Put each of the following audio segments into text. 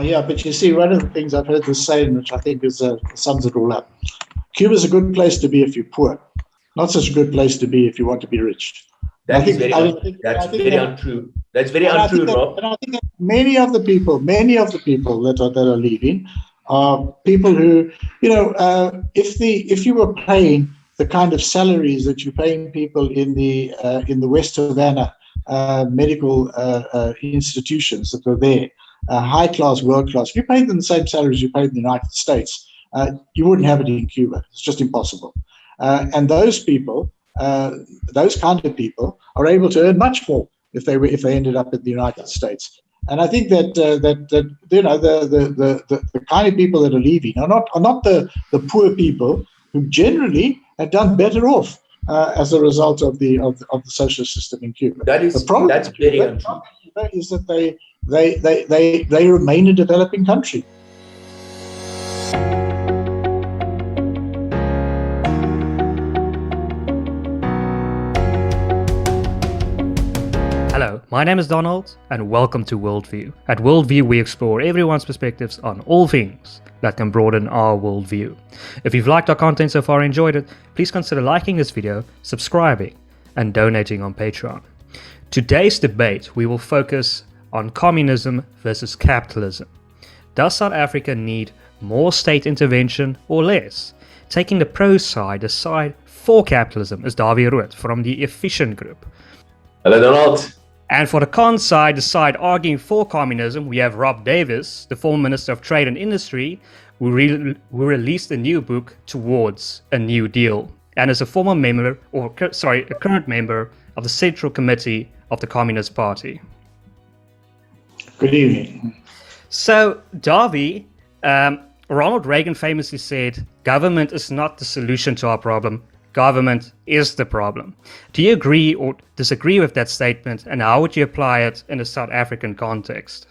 Yeah, but you see, one of the things I've heard this saying, which I think sums it all up. Cuba's a good place to be if you're poor, not such a good place to be if you want to be rich. That is very untrue. That's very untrue, Rob. And I think that many of the people that are leaving are people who, if you were paying the kind of salaries that you're paying people in the West Havana medical institutions that are there, high class, world class, if you paid them the same salaries you paid in the United States, you wouldn't have it in Cuba. It's just impossible. And those people, those kind of people, are able to earn much more if they ended up in the United States. And I think that the kind of people that are leaving are not the poor people who generally have done better off as a result of the social system in Cuba. That's very untrue. Is that they remain a developing country. Hello, my name is Donald, and welcome to WorldView. At WorldView, we explore everyone's perspectives on all things that can broaden our worldview. If you've liked our content so far and enjoyed it, please consider liking this video, subscribing, and donating on Patreon. Today's debate, we will focus on communism versus capitalism. Does South Africa need more state intervention or less? Taking the pro side aside for capitalism is Dawie Roodt from the Efficient Group. Hello, Donald. And for the con side, the side arguing for communism, we have Rob Davies, the former Minister of Trade and Industry, who released a new book, Towards a New Deal, and is a former member, a current member of the Central Committee of the Communist Party. Good evening. So, Dawie, Ronald Reagan famously said, "Government is not the solution to our problem. Government is the problem." Do you agree or disagree with that statement, and how would you apply it in a South African context?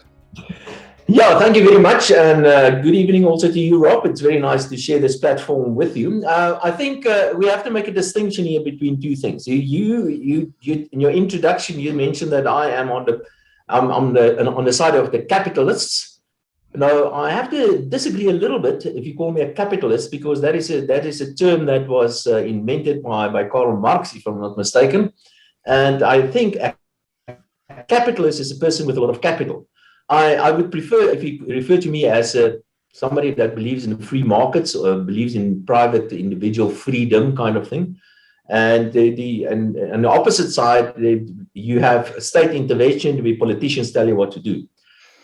Yeah, thank you very much, and good evening also to you, Rob. It's very nice to share this platform with you. I think we have to make a distinction here between two things. You in your introduction, you mentioned that I am on the side of the capitalists. No, I have to disagree a little bit if you call me a capitalist, because that is a term that was invented by Karl Marx, if I'm not mistaken. And I think a capitalist is a person with a lot of capital. I would prefer if you refer to me as somebody that believes in free markets or believes in private individual freedom kind of thing. And the opposite side, you have state intervention where politicians tell you what to do.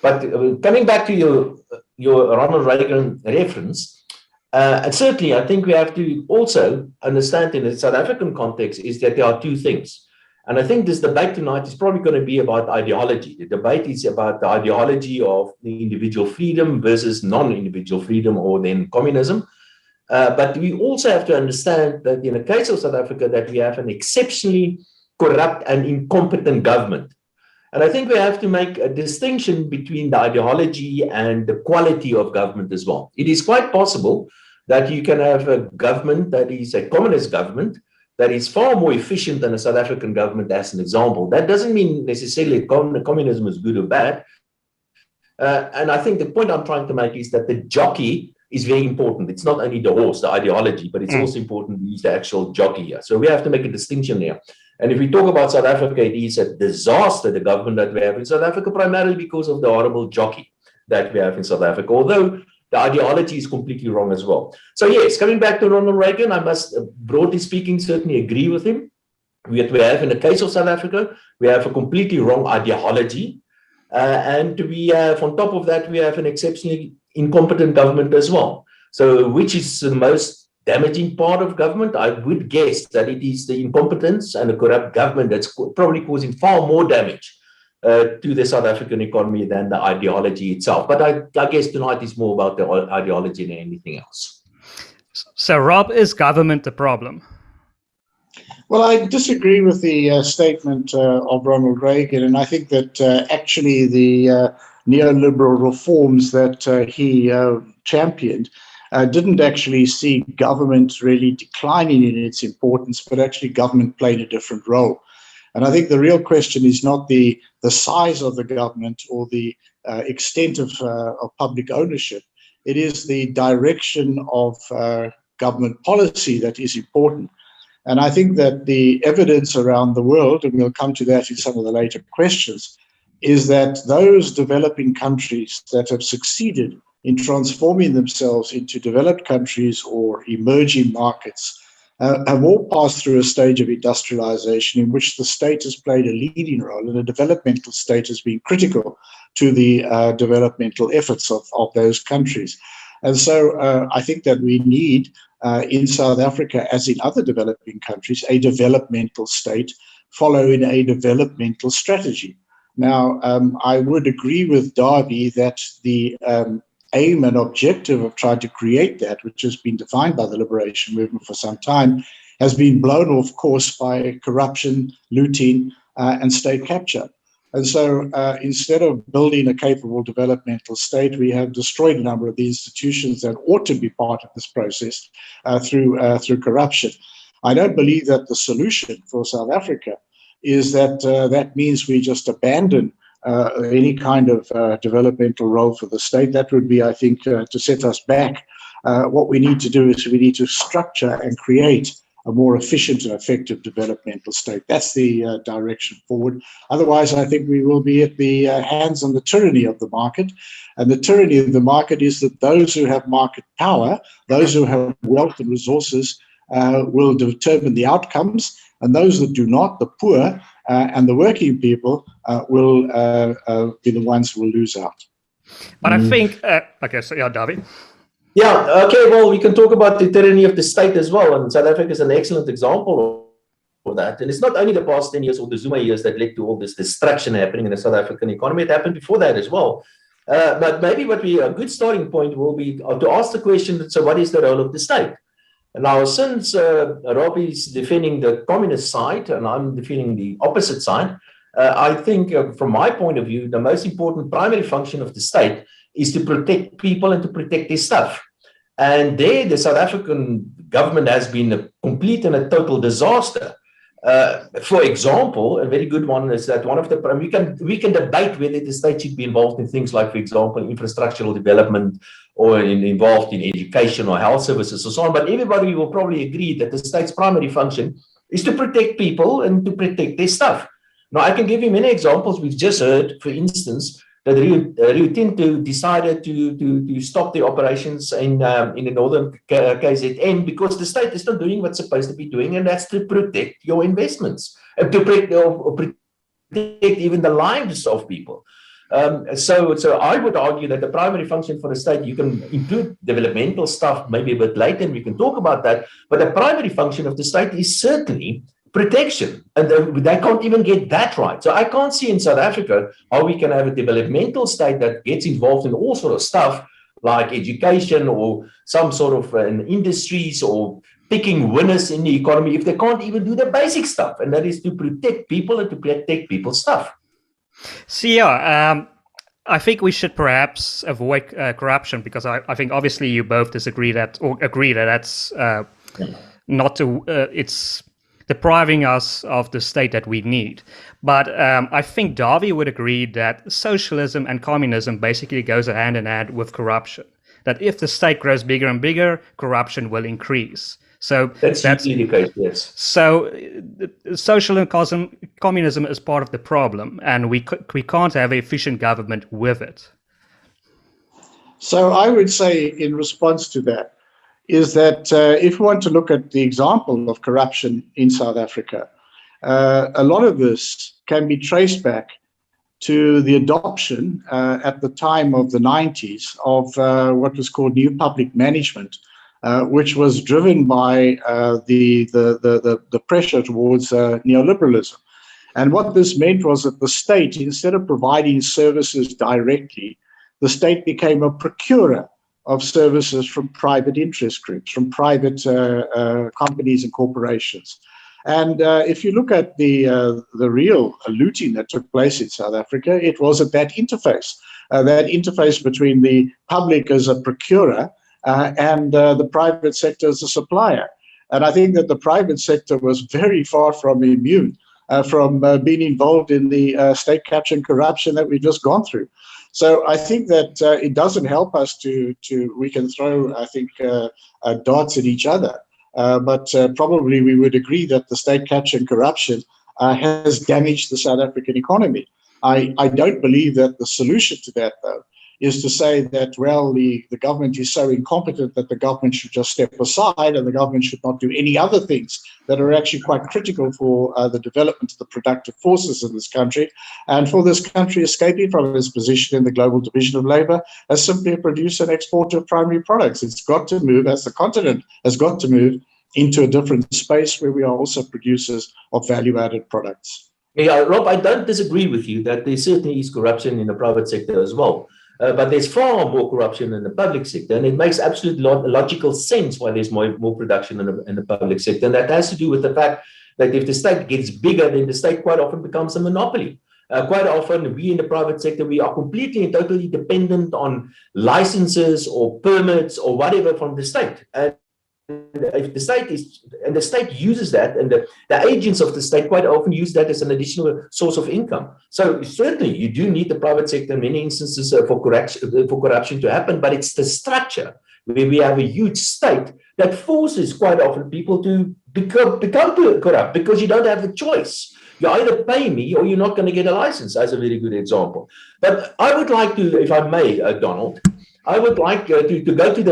But coming back to your Ronald Reagan reference, and certainly I think we have to also understand in the South African context is that there are two things. And I think this debate tonight is probably going to be about ideology. The debate is about the ideology of the individual freedom versus non-individual freedom, or then communism. But we also have to understand that in the case of South Africa, that we have an exceptionally corrupt and incompetent government. And I think we have to make a distinction between the ideology and the quality of government as well. It is quite possible that you can have a government that is a communist government that is far more efficient than a South African government, as an example. That doesn't mean necessarily communism is good or bad. And I think the point I'm trying to make is that the jockey is very important. It's not only the horse, the ideology, but it's also important to use the actual jockey here. So we have to make a distinction there. And if we talk about South Africa, it is a disaster, the government that we have in South Africa, primarily because of the horrible jockey that we have in South Africa, although the ideology is completely wrong as well. So yes, coming back to Ronald Reagan, I must, broadly speaking, certainly agree with him. We have, in the case of South Africa, we have a completely wrong ideology. And we have, on top of that, we have an exceptionally incompetent government as well. So which is the most damaging part of government? I would guess that it is the incompetence and the corrupt government that's probably causing far more damage to the South African economy than the ideology itself. But I guess tonight is more about the ideology than anything else. So, Rob, is government the problem? Well, I disagree with the statement of Ronald Reagan, and I think that actually the neoliberal reforms that he championed didn't actually see government really declining in its importance, but actually government played a different role. And I think the real question is not the size of the government or the extent of public ownership. It is the direction of government policy that is important. And I think that the evidence around the world, and we'll come to that in some of the later questions, is that those developing countries that have succeeded in transforming themselves into developed countries or emerging markets have all passed through a stage of industrialization in which the state has played a leading role, and the developmental state has been critical to the developmental efforts of those countries. And so I think that we need, in South Africa, as in other developing countries, a developmental state following a developmental strategy. Now, I would agree with Dawie that the aim and objective of trying to create that, which has been defined by the liberation movement for some time, has been blown off course by corruption, looting, and state capture. And so instead of building a capable developmental state, we have destroyed a number of the institutions that ought to be part of this process through corruption. I don't believe that the solution for South Africa is that that means we just abandon any kind of developmental role for the state. That would be, I think, to set us back. What we need to do is we need to structure and create a more efficient and effective developmental state. That's the direction forward. Otherwise, I think we will be at the hands and the tyranny of the market. And the tyranny of the market is that those who have market power, those who have wealth and resources, will determine the outcomes. And those that do not, the poor and the working people, will be the ones who will lose out. But I think, okay, so yeah, Dawie. Yeah, okay, well, we can talk about the tyranny of the state as well. And South Africa is an excellent example of that. And it's not only the past 10 years or the Zuma years that led to all this destruction happening in the South African economy. It happened before that as well. But maybe a good starting point will be to ask the question, so what is the role of the state? And now, since Rob is defending the communist side and I'm defending the opposite side, I think from my point of view, the most important primary function of the state is to protect people and to protect their stuff. And there, the South African government has been a complete and a total disaster. For example, a very good one is that one of the we can debate whether the state should be involved in things like, for example, infrastructural development or involved in education or health services and so on. But everybody will probably agree that the state's primary function is to protect people and to protect their stuff. Now, I can give you many examples. We've just heard, for instance, that Rio Tinto decided to stop the operations in the northern KZN because the state is not doing what's supposed to be doing, and that's to protect your investments and to protect even the lives of people. So I would argue that the primary function for the state, you can include developmental stuff maybe a bit later, and we can talk about that, but the primary function of the state is certainly protection, and they can't even get that right. So I can't see in South Africa how we can have a developmental state that gets involved in all sort of stuff like education or some sort of industries or picking winners in the economy if they can't even do the basic stuff, and that is to protect people and to protect people's stuff. So yeah, I think we should perhaps avoid corruption, because I think obviously you both agree that that's not to it's depriving us of the state that we need. But I think Dawie would agree that socialism and communism basically goes hand in hand with corruption. That if the state grows bigger and bigger, corruption will increase. So that's usually the case, yes. So socialism, communism is part of the problem, and we can't have an efficient government with it. So I would say in response to that, is that if we want to look at the example of corruption in South Africa, a lot of this can be traced back to the adoption at the time of the 90s of what was called new public management, which was driven by the pressure towards neoliberalism. And what this meant was that the state, instead of providing services directly, the state became a procurer of services from private interest groups, from private companies and corporations. And if you look at the real looting that took place in South Africa, it was at that interface between the public as a procurer and the private sector as a supplier. And I think that the private sector was very far from immune from being involved in the state capture and corruption that we've just gone through. So I think that it doesn't help us we can throw, I think, darts at each other. But probably we would agree that the state capture and corruption has damaged the South African economy. I don't believe that the solution to that, though, is to say that, well, the government is so incompetent that the government should just step aside and the government should not do any other things that are actually quite critical for the development of the productive forces in this country, and for this country escaping from its position in the global division of labor as simply a producer and exporter of primary products. It's got to move, as the continent has got to move, into a different space where we are also producers of value-added products. Yeah, Rob, I don't disagree with you that there certainly is corruption in the private sector as well. But there's far more corruption in the public sector, and it makes absolute logical sense why there's more production in the public sector. And that has to do with the fact that if the state gets bigger, then the state quite often becomes a monopoly. Quite often, we in the private sector, we are completely and totally dependent on licenses or permits or whatever from the state. And if the state uses that, and the agents of the state quite often use that as an additional source of income. So certainly you do need the private sector in many instances for corruption to happen, but it's the structure where we have a huge state that forces quite often people to become corrupt because you don't have a choice. You either pay me or you're not going to get a license, as a very good example. But I would like to, if I may, Donald, I would like to go to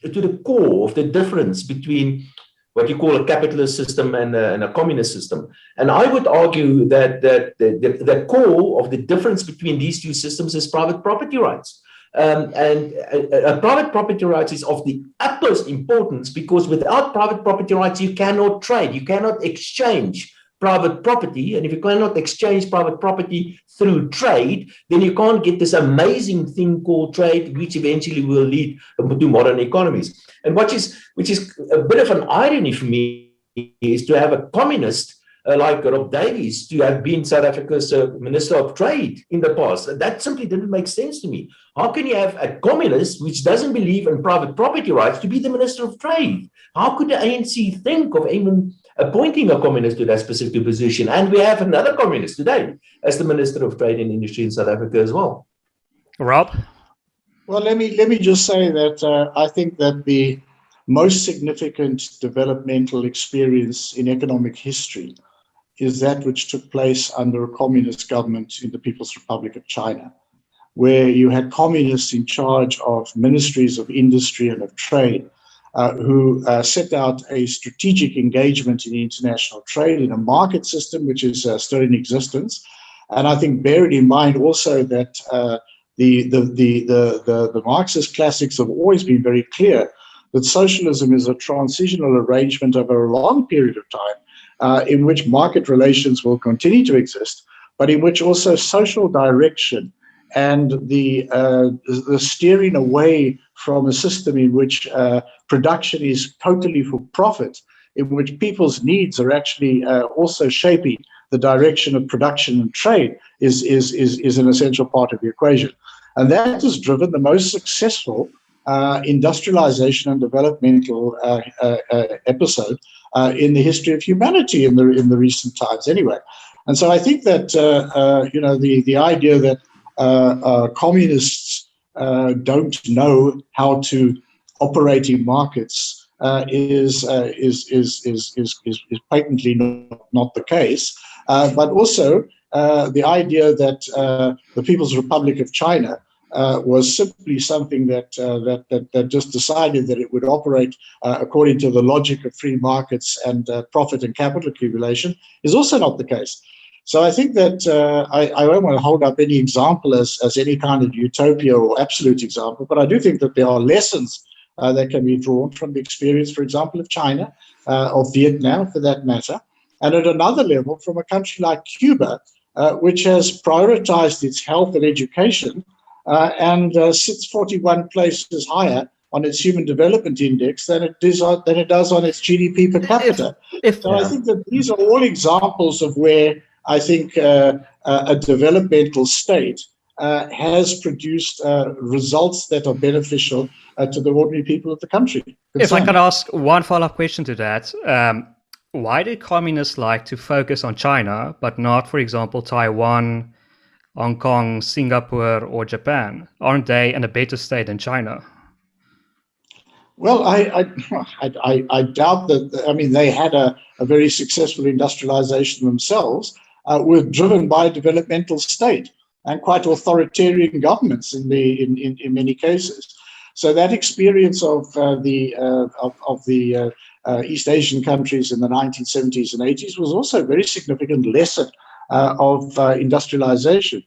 the core of the difference between what you call a capitalist system and a communist system. And I would argue that the core of the difference between these two systems is private property rights. Private property rights is of the utmost importance because without private property rights, you cannot trade, you cannot exchange private property. And if you cannot exchange private property through trade, then you can't get this amazing thing called trade, which eventually will lead to modern economies. And which is a bit of an irony for me is to have a communist like Rob Davies to have been South Africa's Minister of Trade in the past. That simply didn't make sense to me. How can you have a communist which doesn't believe in private property rights to be the Minister of Trade? How could the ANC think of even appointing a communist to that specific position? And we have another communist today as the Minister of Trade and Industry in South Africa as well. Rob? Well, let me just say that I think that the most significant developmental experience in economic history is that which took place under a communist government in the People's Republic of China, where you had communists in charge of ministries of industry and of trade, who set out a strategic engagement in international trade in a market system which is still in existence. And I think bearing in mind also that the Marxist classics have always been very clear that socialism is a transitional arrangement over a long period of time in which market relations will continue to exist, but in which also social direction and the steering away from a system in which production is totally for profit, in which people's needs are actually also shaping the direction of production and trade is an essential part of the equation. And that has driven the most successful industrialization and developmental episode in the history of humanity in the recent times anyway. And so I think that, the idea that communists don't know how to operate in markets is patently not the case. But also the idea that the People's Republic of China was simply something that just decided that it would operate according to the logic of free markets and profit and capital accumulation is also not the case. So I think that I don't want to hold up any example as any kind of utopia or absolute example, but I do think that there are lessons that can be drawn from the experience, for example, of China, of Vietnam for that matter, and at another level from a country like Cuba, which has prioritized its health and education and sits 41 places higher on its Human Development Index than it does on its GDP per capita. I think that these are all examples of where I think a developmental state has produced results that are beneficial to the ordinary people of the country. If I could ask one follow-up question to that, why do communists like to focus on China, but not, for example, Taiwan, Hong Kong, Singapore, or Japan? Aren't they in a better state than China? Well, I doubt that. I mean, they had a very successful industrialization themselves, were driven by a developmental state and quite authoritarian governments in many cases. So that experience of the East Asian countries in the 1970s and 80s was also a very significant lesson of industrialization.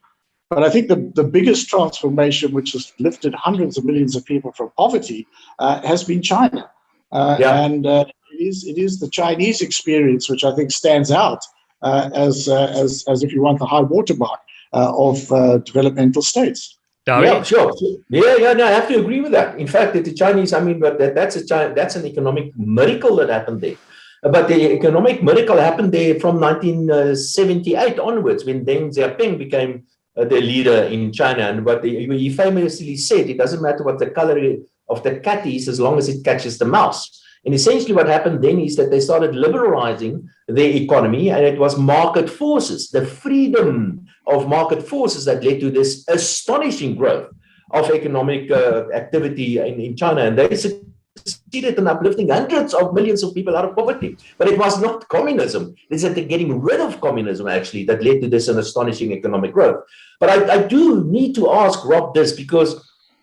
But I think the biggest transformation, which has lifted hundreds of millions of people from poverty, has been China. And it is the Chinese experience which I think stands out as if you want, the high watermark of developmental states. Dawie? Yeah, sure. Yeah, no, I have to agree with that. In fact, the Chinese, I mean, but that's an economic miracle that happened there. But the economic miracle happened there from 1978 onwards, when Deng Xiaoping became the leader in China. And what he famously said, it doesn't matter what the color of the cat is, as long as it catches the mouse. And essentially what happened then is that they started liberalizing their economy, and it was market forces, the freedom of market forces, that led to this astonishing growth of economic activity in China. And they succeeded in uplifting hundreds of millions of people out of poverty. But it was not communism. It's that getting rid of communism, actually, that led to this astonishing economic growth. But I do need to ask Rob this, because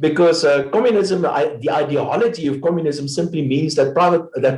communism, the ideology of communism simply means that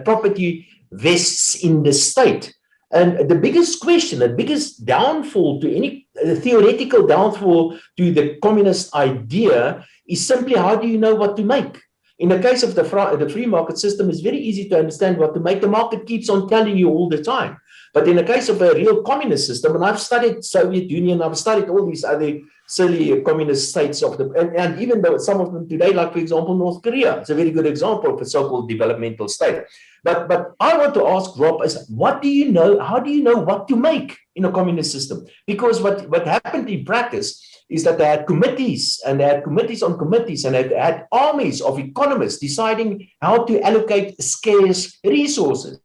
property vests in the state. And the biggest question, the biggest downfall to any theoretical downfall to the communist idea is simply, how do you know what to make? In the case of the free market system, it's very easy to understand what to make. The market keeps on telling you all the time. But in the case of a real communist system, and I've studied Soviet Union, I've studied all these other silly communist states and even though some of them today, like for example, North Korea, it's a very good example of a so-called developmental state. But I want to ask Rob, is what do you know? How do you know what to make in a communist system? Because what happened in practice is that they had committees, and they had committees on committees, and they had armies of economists deciding how to allocate scarce resources.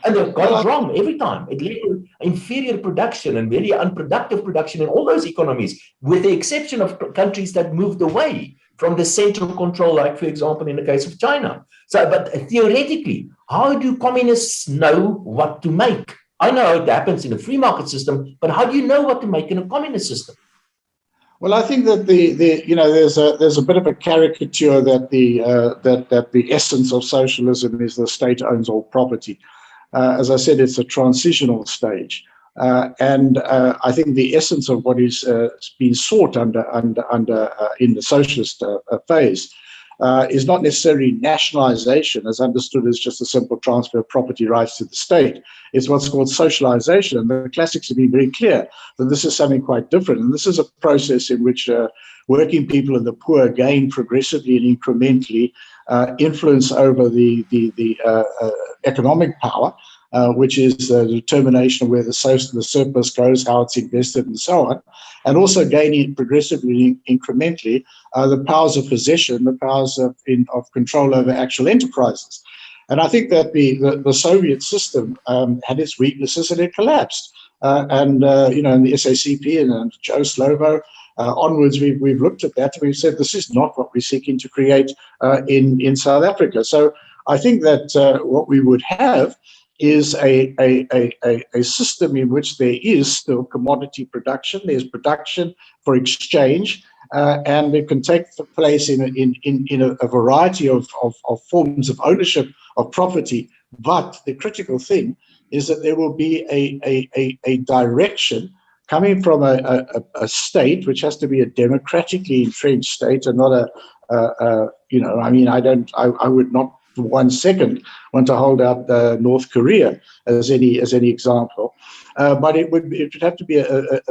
And they've got it wrong every time. It led to inferior production and very unproductive production in all those economies, with the exception of countries that moved away from the central control, like, for example, in the case of China. So, but theoretically, how do communists know what to make? I know it happens in a free market system, but how do you know what to make in a communist system? Well, I think that there's a bit of a caricature that the essence of socialism is the state owns all property. As I said, it's a transitional stage, and I think the essence of what is being sought in the socialist phase is not necessarily nationalization, as understood as just a simple transfer of property rights to the state. It's what's called socialization, and the classics have been very clear that this is something quite different. And this is a process in which working people and the poor gain progressively and incrementally influence over the economic power, which is the determination of where the surplus goes, how it's invested, and so on, and also gaining progressively, incrementally, the powers of possession, the powers of control over actual enterprises. And I think that the Soviet system had its weaknesses, and it collapsed. In the SACP and Joe Slovo onwards, we've looked at that, and we've said this is not what we're seeking to create in South Africa. So I think that what we would have is a system in which there is still commodity production. There's production for exchange, and it can take place in a variety of forms of ownership of property. But the critical thing is that there will be a direction coming from a state, which has to be a democratically entrenched state, and not I would not for 1 second want to hold out North Korea as any example, but it would have to be a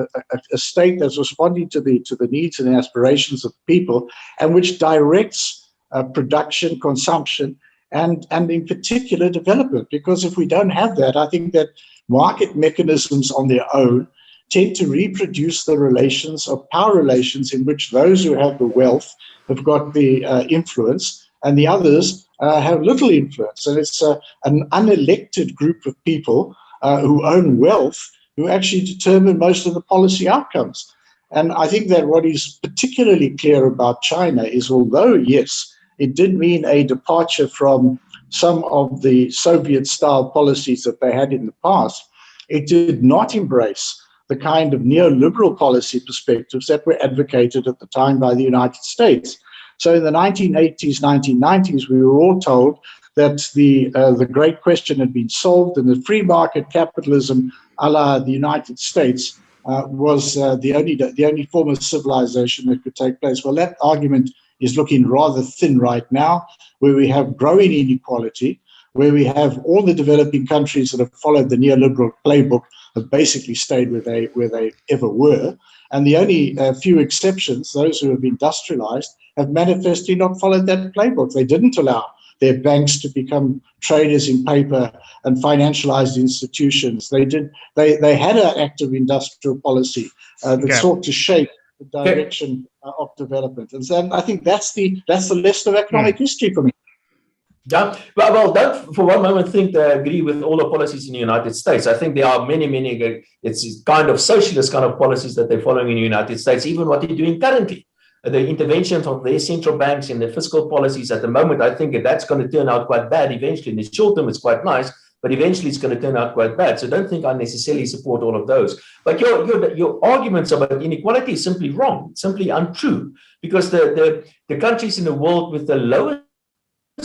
state that's responding to the needs and aspirations of people, and which directs production, consumption, and in particular development. Because if we don't have that, I think that market mechanisms on their own tend to reproduce the relations of power relations, in which those who have the wealth have got the influence, and the others have little influence. And it's an unelected group of people who own wealth who actually determine most of the policy outcomes. And I think that what is particularly clear about China is, although, yes, it did mean a departure from some of the Soviet-style policies that they had in the past, it did not embrace the kind of neoliberal policy perspectives that were advocated at the time by the United States. So in the 1980s, 1990s, we were all told that the great question had been solved and that free market capitalism a la the United States was the only form of civilization that could take place. Well, that argument is looking rather thin right now, where we have growing inequality, where we have all the developing countries that have followed the neoliberal playbook have basically stayed where they ever were. And the only few exceptions, those who have industrialized, have manifestly not followed that playbook. They didn't allow their banks to become traders in paper and financialized institutions. They had an active industrial policy that sought to shape the direction of development. And so I think that's the lesson of economic history for me. Yeah, well, don't for one moment think that I agree with all the policies in the United States. I think there are many, it's kind of socialist kind of policies that they're following in the United States, even what they're doing currently. The interventions of their central banks in their fiscal policies at the moment, I think that's going to turn out quite bad eventually. In the short term, it's quite nice, but eventually it's going to turn out quite bad. So don't think I necessarily support all of those. But your arguments about inequality is simply wrong, simply untrue, because the countries in the world with the lowest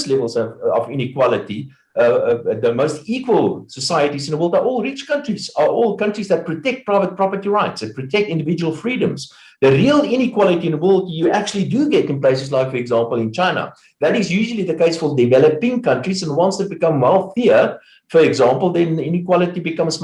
levels of inequality, the most equal societies in the world are all rich countries, are all countries that protect private property rights, that protect individual freedoms. The real inequality in the world you actually do get in places like, for example, in China. That is usually the case for developing countries, and once they become wealthier, for example, then inequality becomes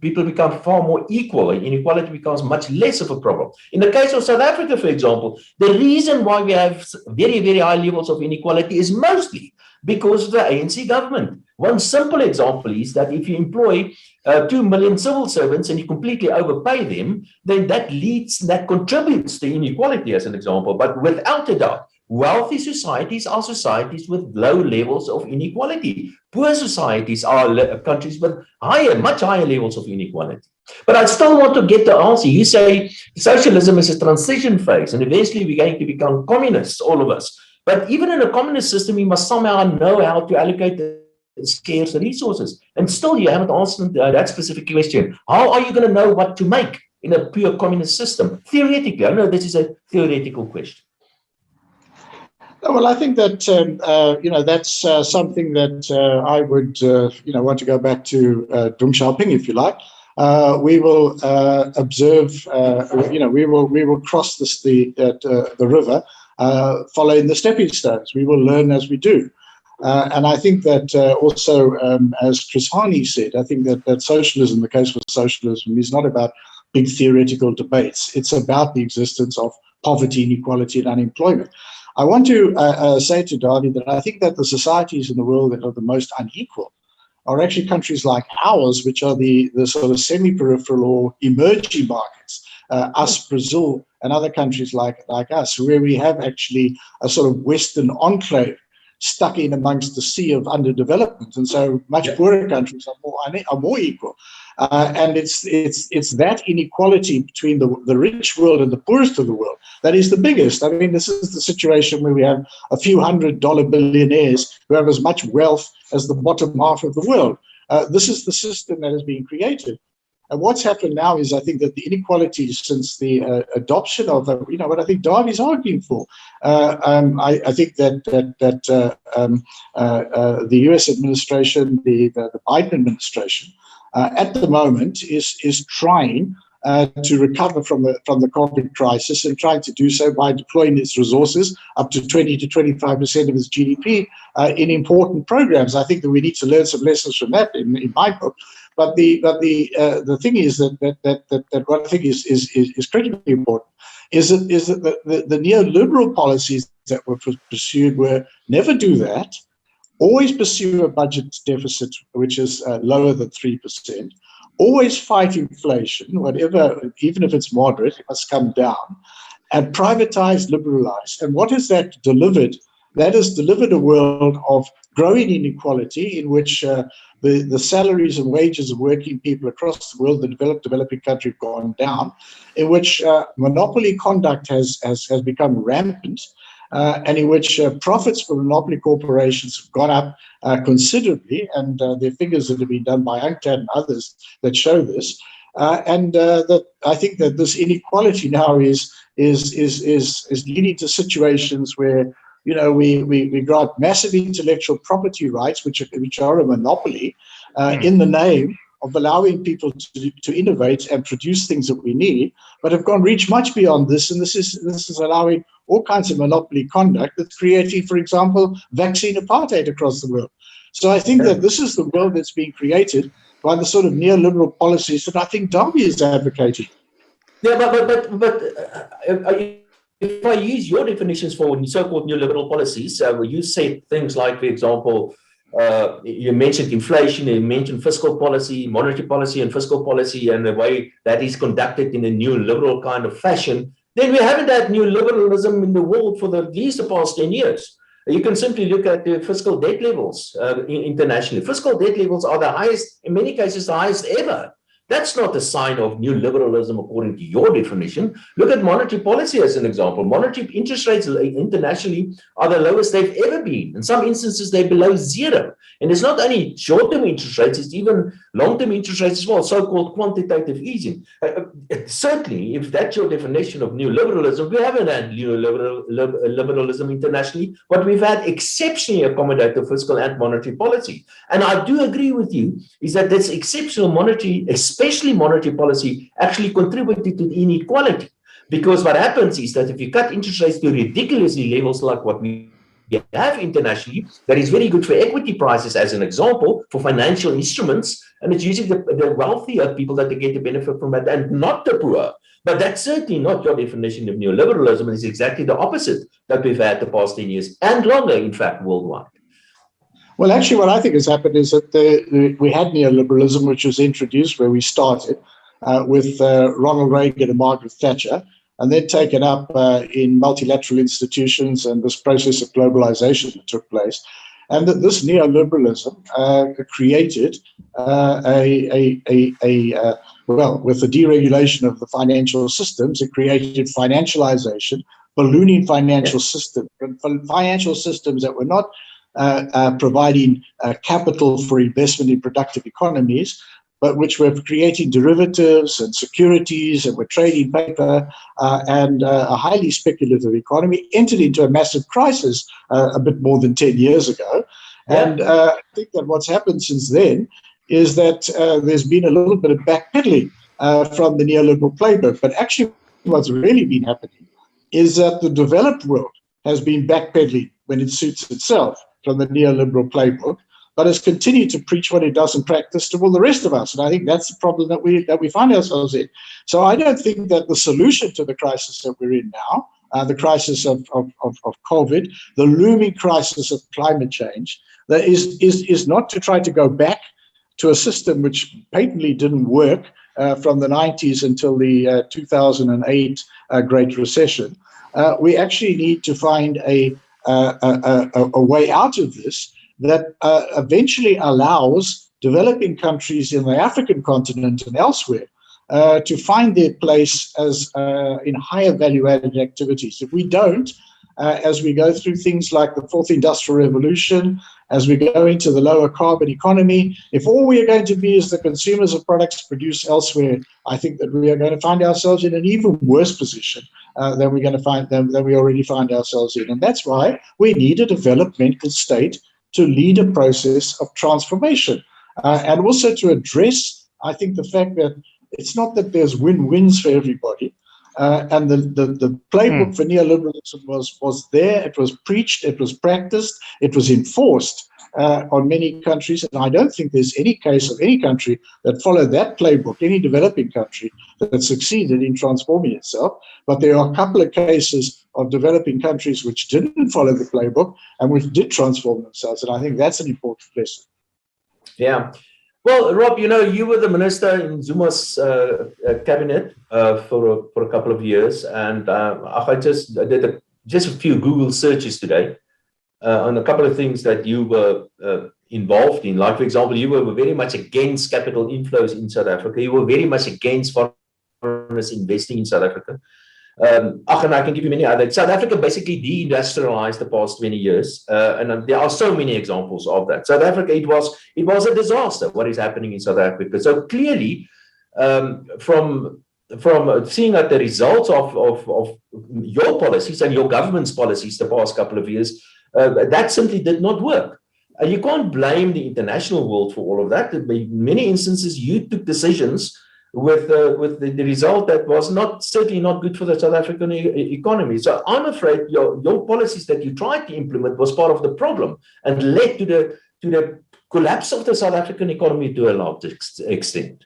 people become far more equal, and inequality becomes much less of a problem. In the case of South Africa, for example, the reason why we have very, very high levels of inequality is mostly because of the ANC government. One simple example is that if you employ 2 million civil servants and you completely overpay them, then that contributes to inequality, as an example. But without a doubt, wealthy societies are societies with low levels of inequality. Poor societies are countries with much higher levels of inequality. But I still want to get the answer. You say socialism is a transition phase, and eventually we're going to become communists, all of us. But even in a communist system, we must somehow know how to allocate the scarce resources. And still, you haven't answered that specific question. How are you going to know what to make in a pure communist system? Theoretically, I know this is a theoretical question. Well, I think that that's something that I would want to go back to Deng Xiaoping, if you like. We will observe. We will cross the river, following the stepping stones. We will learn as we do. And I think that also, as Chris Hani said, I think that socialism, the case for socialism, is not about big theoretical debates. It's about the existence of poverty, inequality, and unemployment. I want to say to Dawie that I think that the societies in the world that are the most unequal are actually countries like ours, which are the sort of semi-peripheral or emerging markets, us, Brazil, and other countries like us, where we have actually a sort of Western enclave stuck in amongst the sea of underdevelopment, and so much poorer countries are more equal, and it's that inequality between the rich world and the poorest of the world that is the biggest. I mean, this is the situation where we have a few $100 billionaires who have as much wealth as the bottom half of the world. This is the system that has been created. And what's happened now is, I think that the inequalities since the adoption of, what I think Dawie's arguing for. I think that the U.S. administration, the Biden administration, at the moment is trying to recover from the COVID crisis, and trying to do so by deploying its resources up to 20 to 25% of its GDP in important programs. I think that we need to learn some lessons from that in my book. But the thing is that what I think is critically important is that the neoliberal policies that were pursued were never do that, always pursue a budget deficit which is lower than 3%, always fight inflation, even if it's moderate, it must come down, and privatize, liberalize. And what has that delivered? That has delivered a world of growing inequality in which the salaries and wages of working people across the world, the developing country, have gone down, in which monopoly conduct has become rampant, and in which profits for monopoly corporations have gone up considerably, and there are figures that have been done by UNCTAD and others that show this. That I think that this inequality now is leading to situations where, you know, we grant massive intellectual property rights, which are a monopoly, in the name of allowing people to innovate and produce things that we need, but have reached much beyond this, and this is allowing all kinds of monopoly conduct that's creating, for example, vaccine apartheid across the world. So I think that this is the world that's being created by the sort of neoliberal policies that I think Dawie is advocating. Yeah, but if I use your definitions for so-called neoliberal policies, where you say things like, for example, you mentioned inflation, you mentioned fiscal policy, monetary policy, and fiscal policy, and the way that is conducted in a neoliberal kind of fashion, then we haven't had neoliberalism in the world for at least the past 10 years. You can simply look at the fiscal debt levels internationally. Fiscal debt levels are the highest, in many cases, the highest ever. That's not a sign of neoliberalism according to your definition. Look at monetary policy as an example. Monetary interest rates internationally are the lowest they've ever been. In some instances, they're below zero. And it's not only short-term interest rates, it's even long-term interest rates as well, so-called quantitative easing. Certainly, if that's your definition of neoliberalism, we haven't had neoliberalism internationally, but we've had exceptionally accommodative fiscal and monetary policy. And I do agree with you, is that this exceptional monetary, especially monetary policy, actually contributed to the inequality. Because what happens is that if you cut interest rates to ridiculously levels like what we have internationally, that is very good for equity prices, as an example, for financial instruments, and it's usually the wealthier people that they get the benefit from that, and not the poor. But that's certainly not your definition of neoliberalism, and it's exactly the opposite that we've had the past 10 years, and longer, in fact, worldwide. Well, actually, what I think has happened is that we had neoliberalism, which was introduced where we started with Ronald Reagan and Margaret Thatcher, and then taken up in multilateral institutions and this process of globalization that took place. And that this neoliberalism created with the deregulation of the financial systems, it created financialization, ballooning financial systems, financial systems that were not providing capital for investment in productive economies, but which were creating derivatives and securities and were trading paper, and a highly speculative economy entered into a massive crisis a bit more than 10 years ago. Yeah. And I think that what's happened since then is that there's been a little bit of backpedaling from the neoliberal playbook. But actually what's really been happening is that the developed world has been backpedaling when it suits itself from the neoliberal playbook, but has continued to preach what it doesn't practice to all the rest of us. And I think that's the problem that we find ourselves in. So I don't think that the solution to the crisis that we're in now, the crisis of COVID, the looming crisis of climate change, that is not to try to go back to a system which patently didn't work from the 90s until the 2008 Great Recession. We actually need to find a way out of this that eventually allows developing countries in the African continent and elsewhere to find their place as in higher value-added activities. If we don't, as we go through things like the fourth industrial revolution, as we go into the lower carbon economy, if all we are going to be is the consumers of products produced elsewhere, I think that we are going to find ourselves in an even worse position than we're going to find than we already find ourselves in. And that's why we need a developmental state to lead a process of transformation, and also to address, I think, the fact that it's not that there's win-wins for everybody. And the playbook for neoliberalism was there, it was preached, it was practiced, it was enforced on many countries. And I don't think there's any case of any country that followed that playbook, any developing country that succeeded in transforming itself. But there are a couple of cases of developing countries which didn't follow the playbook and which did transform themselves. And I think that's an important lesson. Yeah. Well, Rob, you know, you were the minister in Zuma's cabinet for a couple of years, and I just did just a few Google searches today, on a couple of things that you were involved in. Like, for example, you were very much against capital inflows in South Africa. You were very much against foreigners investing in South Africa. And I can give you many others. South Africa basically deindustrialized the past 20 years, and there are so many examples of that. South Africa, it was a disaster what is happening in South Africa. So clearly, from seeing that the results of your policies and your government's policies the past couple of years, that simply did not work. You can't blame the international world for all of that. In many instances, you took decisions with the result that was certainly not good for the South African economy. So I'm afraid your policies that you tried to implement was part of the problem and led to the collapse of the South African economy to a large extent.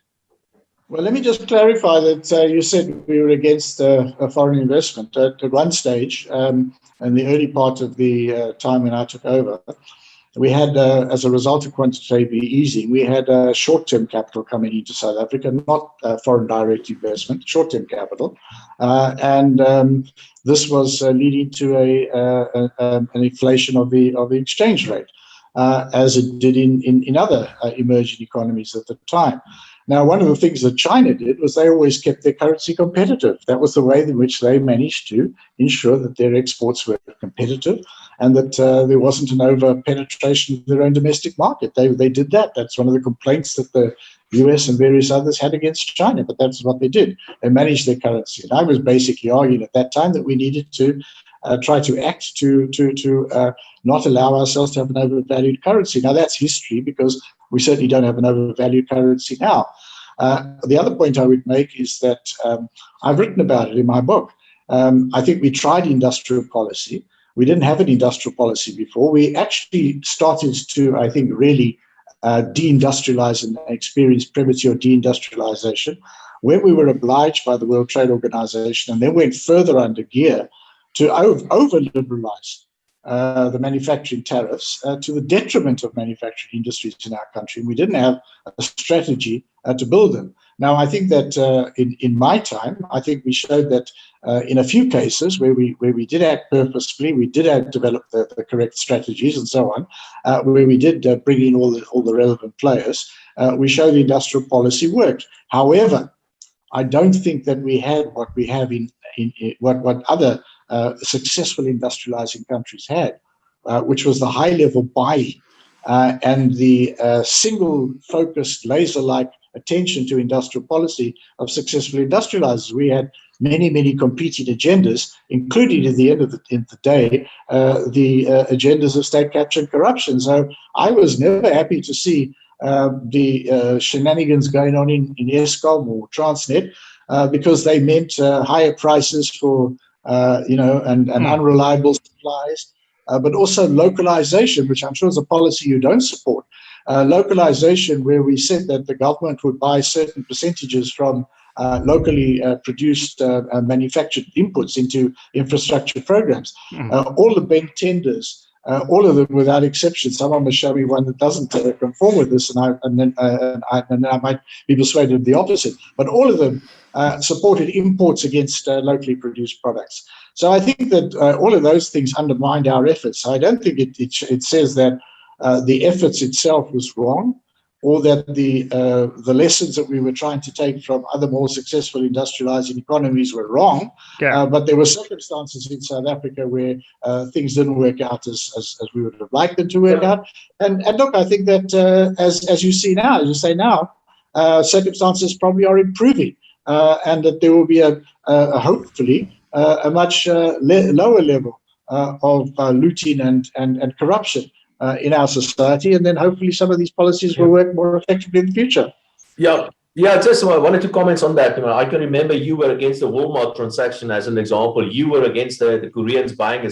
Well, let me just clarify that you said we were against foreign investment. At one stage, in the early part of the time when I took over, we had, as a result of quantitative easing, we had short-term capital coming into South Africa, not foreign direct investment, short-term capital. And this was leading to an inflation of the exchange rate, as it did in other emerging economies at the time. Now, one of the things that China did was they always kept their currency competitive. That was the way in which they managed to ensure that their exports were competitive and that there wasn't an over-penetration of their own domestic market. They did that. That's one of the complaints that the US and various others had against China, but that's what they did. They managed their currency. And I was basically arguing at that time that we needed to try to act to not allow ourselves to have an overvalued currency. Now, that's history because we certainly don't have an overvalued currency now. The other point I would make is that I've written about it in my book. I think we tried industrial policy. We didn't have an industrial policy before. We actually started to, I think, really deindustrialize and experience premature deindustrialization when we were obliged by the World Trade Organization and then went further under gear to over-liberalize the manufacturing tariffs to the detriment of manufacturing industries in our country. And we didn't have a strategy to build them. Now, I think that in my time, I think we showed that in a few cases where we did act purposefully, we did develop the correct strategies and so on, where we did bring in all the relevant players, we showed the industrial policy worked. However, I don't think that we had what we have in what other successful industrializing countries had, which was the high-level buying and the single-focused, laser-like attention to industrial policy of successful industrializers. We had many competing agendas, including at the end of the day, the agendas of state capture and corruption. So I was never happy to see the shenanigans going on in Eskom or Transnet because they meant higher prices for and unreliable supplies, but also localization, which I'm sure is a policy you don't support. Localization, where we said that the government would buy certain percentages from locally produced manufactured inputs into infrastructure programs. All the bank tenders, all of them without exception. Someone must show me one that doesn't conform with this, and then I might be persuaded of the opposite. But all of them supported imports against locally produced products. So I think that all of those things undermined our efforts. I don't think it says that the efforts itself was wrong, or that the lessons that we were trying to take from other more successful industrializing economies were wrong. Yeah. But there were circumstances in South Africa where things didn't work out as we would have liked them to work out. And look, I think that as you see now, as you say now, circumstances probably are improving, and that there will be hopefully a much lower level of looting and corruption in our society, and then hopefully some of these policies will work more effectively in the future. Yeah, just one or two comments on that. I can remember you were against the Walmart transaction as an example. You were against the Koreans buying a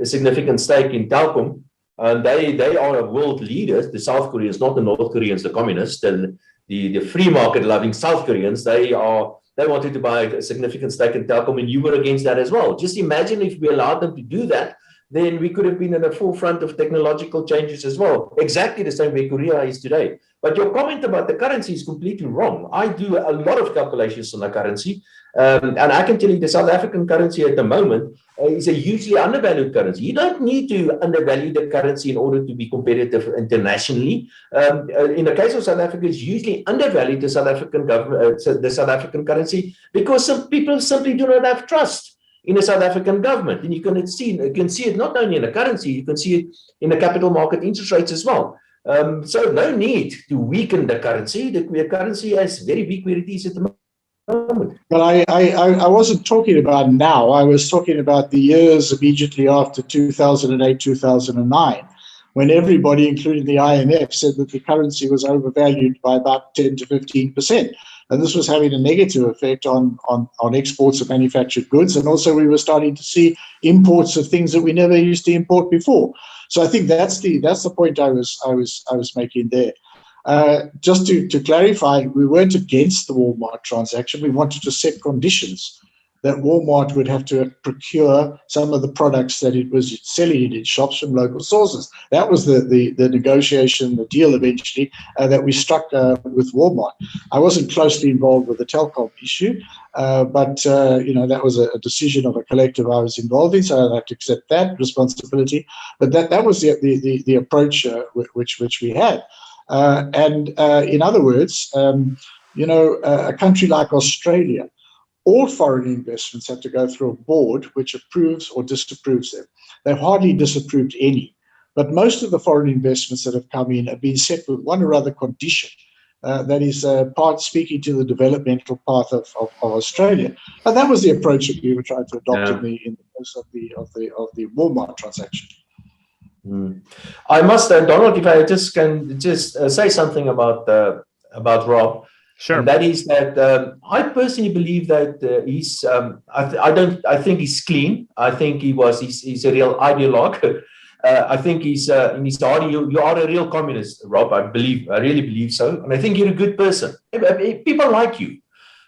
significant stake in Telkom. They are a world leader, the South Koreans, not the North Koreans, the communists, the free market loving South Koreans. They wanted to buy a significant stake in Telkom, and you were against that as well. Just imagine if we allowed them to do that, then we could have been in the forefront of technological changes as well. Exactly the same way Korea is today. But your comment about the currency is completely wrong. I do a lot of calculations on the currency. And I can tell you the South African currency at the moment is a hugely undervalued currency. You don't need to undervalue the currency in order to be competitive internationally. In the case of South Africa, it's hugely undervalued the South African government, the South African currency, because some people simply do not have trust in the South African government. And you can see it not only in the currency, you can see it in the capital market interest rates as well. So no need to weaken the currency. The currency is very weak where it is at the moment. But I wasn't talking about now. I was talking about the years immediately after 2008, 2009, when everybody, including the IMF, said that the currency was overvalued by about 10 to 15%. And this was having a negative effect on exports of manufactured goods. And also we were starting to see imports of things that we never used to import before. So I think that's the point I was making there. Just to clarify, we weren't against the Walmart transaction. We wanted to set conditions that Walmart would have to procure some of the products that it was selling in its shops from local sources. That was the negotiation, the deal eventually that we struck with Walmart. I wasn't closely involved with the telecom issue, but that was a decision of a collective I was involved in, so I have to accept that responsibility. But that was the approach which we had. In other words, a country like Australia, all foreign investments have to go through a board which approves or disapproves them. They've hardly disapproved any, but most of the foreign investments that have come in have been set with one or other condition. That is speaking to the developmental path of Australia. And that was the approach that we were trying to adopt in the case of the Walmart transaction. I must, Donald, if I just can say something about Rob. Sure. And that is that I personally believe that he's. I think he's clean. I think he's a real ideologue. I think he's in his heart. You are a real communist, Rob. I really believe so, and I think you're a good person. People like you.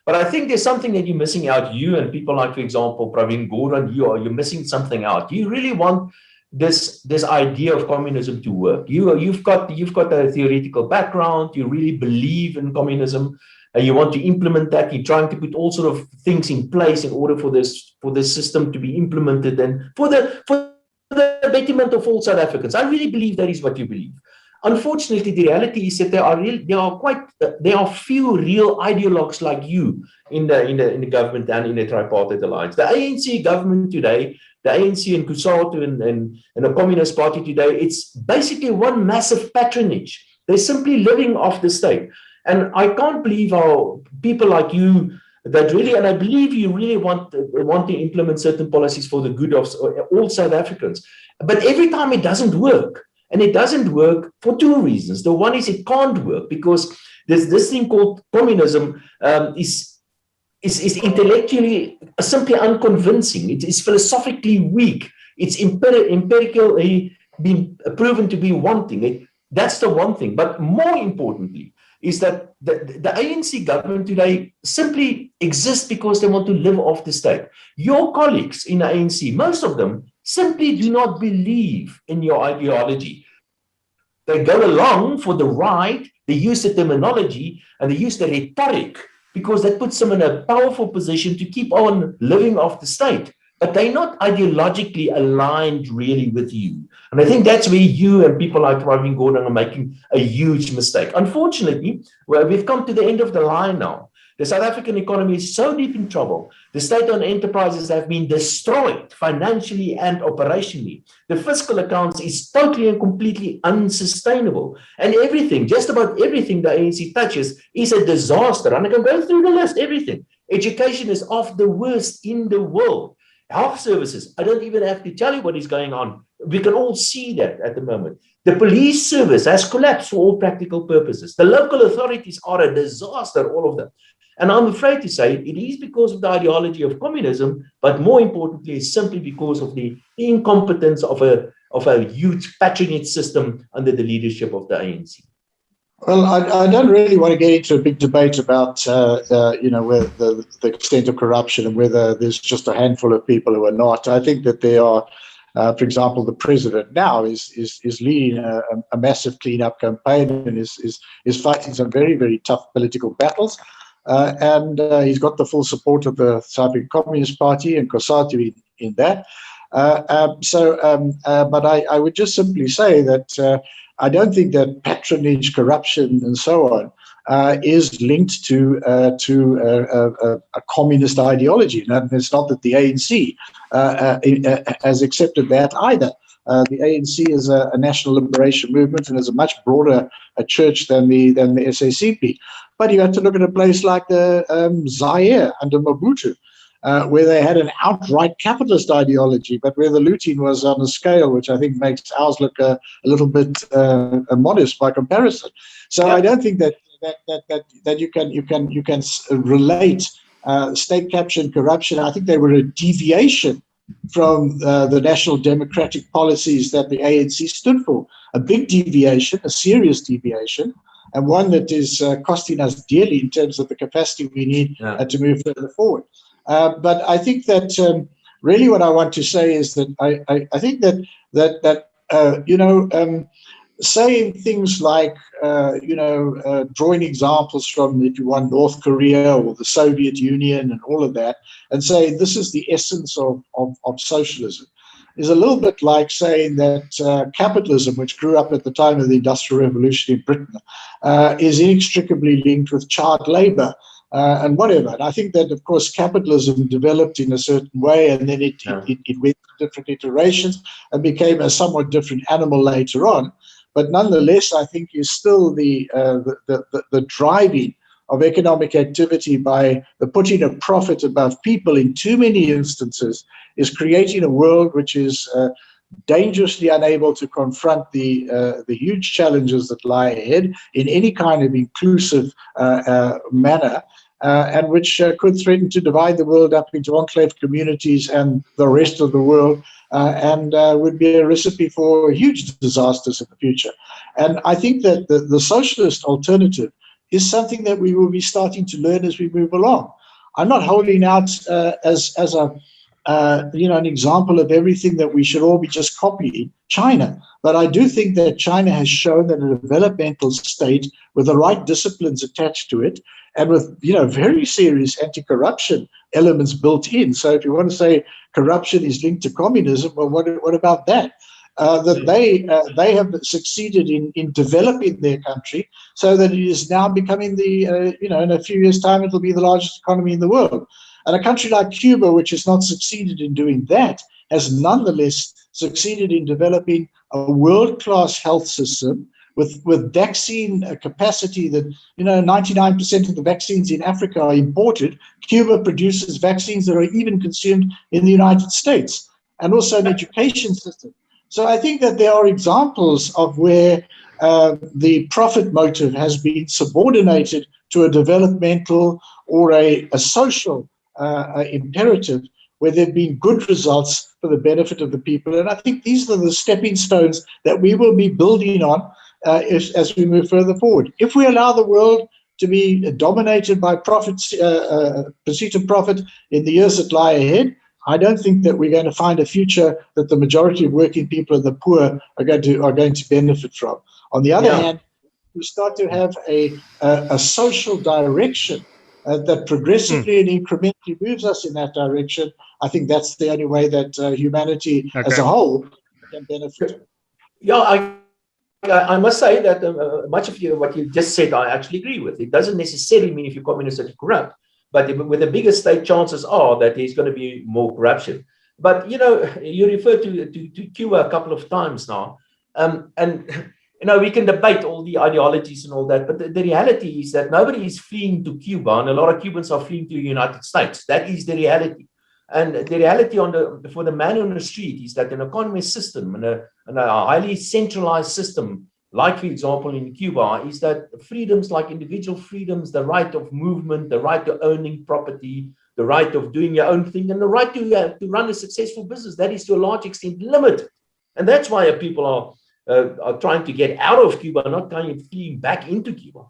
But I think there's something that you're missing out. You and people like, for example, Pravin Gordhan, you're missing something out. You really want this idea of communism to work. You've got a theoretical background. You really believe in communism, and you want to implement that. You're trying to put all sort of things in place in order for this system to be implemented and for the betterment of all South Africans. I really believe that is what you believe. Unfortunately, the reality is that there are few real ideologues like you in the government and in the tripartite alliance. The ANC government today, the ANC and COSATU and the Communist Party today, it's basically one massive patronage. They're simply living off the state. And I can't believe how people like you that really, and I believe you really want to implement certain policies for the good of all South Africans. But every time it doesn't work. And it doesn't work for two reasons. The one is it can't work because there's this thing called communism is intellectually simply unconvincing. It is philosophically weak. It's empirically been proven to be wanting. That's the one thing. But more importantly is that the ANC government today simply exists because they want to live off the state. Your colleagues in the ANC, most of them, simply do not believe in your ideology. They go along for the ride, they use the terminology, and they use the rhetoric because that puts them in a powerful position to keep on living off the state. But they're not ideologically aligned really with you. And I think that's where you and people like Pravin Gordhan are making a huge mistake. Unfortunately, we've come to the end of the line now. The South African economy is so deep in trouble. The state-owned enterprises have been destroyed financially and operationally. The fiscal accounts is totally and completely unsustainable. And everything, just about everything the ANC touches is a disaster. And I can go through the list, everything. Education is of the worst in the world. Health services, I don't even have to tell you what is going on. We can all see that at the moment. The police service has collapsed for all practical purposes. The local authorities are a disaster, all of them. And I'm afraid to say it is because of the ideology of communism, but more importantly, it's simply because of the incompetence of a huge patronage system under the leadership of the ANC. Well, I don't really want to get into a big debate about, where the extent of corruption and whether there's just a handful of people who are not. I think that there are, for example, the president now is leading a massive cleanup campaign and is fighting some very, very tough political battles. And he's got the full support of the South African Communist Party and COSATU in that. But I would just simply say that I don't think that patronage, corruption, and so on is linked to a communist ideology. And it's not that the ANC has accepted that either. The ANC is a national liberation movement and is a much broader church than the SACP. But you have to look at a place like the Zaire under Mobutu, where they had an outright capitalist ideology, but where the looting was on a scale which I think makes ours look a little bit modest by comparison. So I don't think that you can relate state capture and corruption. I think they were a deviation from the national democratic policies that the ANC stood for. A big deviation, a serious deviation, and one that is costing us dearly in terms of the capacity we need to move further forward. But I think that really what I want to say is that I think that saying things like drawing examples from, if you want, North Korea or the Soviet Union and all of that, and saying this is the essence of socialism, is a little bit like saying that capitalism, which grew up at the time of the Industrial Revolution in Britain, is inextricably linked with child labor. And whatever. And I think that, of course, capitalism developed in a certain way, and then it went through different iterations and became a somewhat different animal later on. But nonetheless, I think is still the driving of economic activity by the putting of profit above people in too many instances is creating a world which is dangerously unable to confront the huge challenges that lie ahead in any kind of inclusive manner. And which could threaten to divide the world up into enclave communities and the rest of the world, and would be a recipe for huge disasters in the future. And I think that the socialist alternative is something that we will be starting to learn as we move along. I'm not holding out as an example of everything that we should all be just copying China. But I do think that China has shown that a developmental state with the right disciplines attached to it, and with very serious anti-corruption elements built in. So if you want to say corruption is linked to communism, well, what about that? That they have succeeded in developing their country so that it is now becoming in a few years' time it'll be the largest economy in the world. And a country like Cuba, which has not succeeded in doing that, has nonetheless succeeded in developing a world-class health system with vaccine capacity that 99% of the vaccines in Africa are imported. Cuba produces vaccines that are even consumed in the United States, and also an education system. So I think that there are examples of where the profit motive has been subordinated to a developmental or a social imperative, where there have been good results for the benefit of the people. And I think these are the stepping stones that we will be building on as we move further forward. If we allow the world to be dominated by profits, pursuit of profit in the years that lie ahead, I don't think that we're going to find a future that the majority of working people and the poor are going to benefit from. On the other hand, we start to have a social direction that progressively and incrementally moves us in that direction. I think that's the only way that humanity as a whole can benefit. Yeah, I must say that much of what you just said, I actually agree with. It doesn't necessarily mean if you're communist that you're corrupt, but with a bigger state, chances are that there's going to be more corruption. But, you referred to Cuba a couple of times now, and we can debate all the ideologies and all that, but the reality is that nobody is fleeing to Cuba, and a lot of Cubans are fleeing to the United States. That is the reality. And the reality for the man on the street is that an economist system and a highly centralized system, like, for example, in Cuba, is that freedoms like individual freedoms, the right of movement, the right to owning property, the right of doing your own thing, and the right to run a successful business, that is to a large extent limited. And that's why people are trying to get out of Cuba, not fleeing back into Cuba.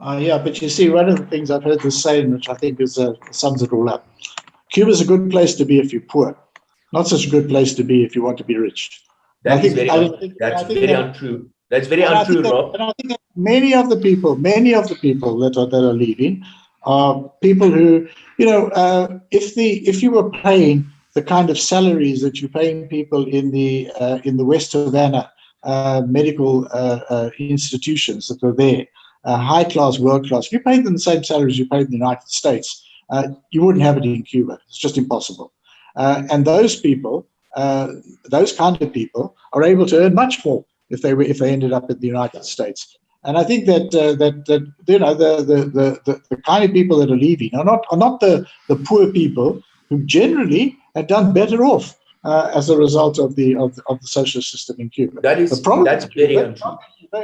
Yeah, but you see, one of the things I've heard this saying, which I think sums it all up. Cuba is a good place to be if you're poor, not such a good place to be if you want to be rich. That's very untrue. That's very untrue, Rob. And I think that many of the people that are leaving are people who, if you were paying the kind of salaries that you're paying people in the West Havana medical institutions that are there, high class, world class. If you paid them the same salaries you paid in the United States, you wouldn't have it in Cuba. It's just impossible. And those people, those kind of people, are able to earn much more if they ended up in the United States. And I think that the kind of people that are leaving are not the poor people who generally have done better off as a result of the social system in Cuba. That's very untrue.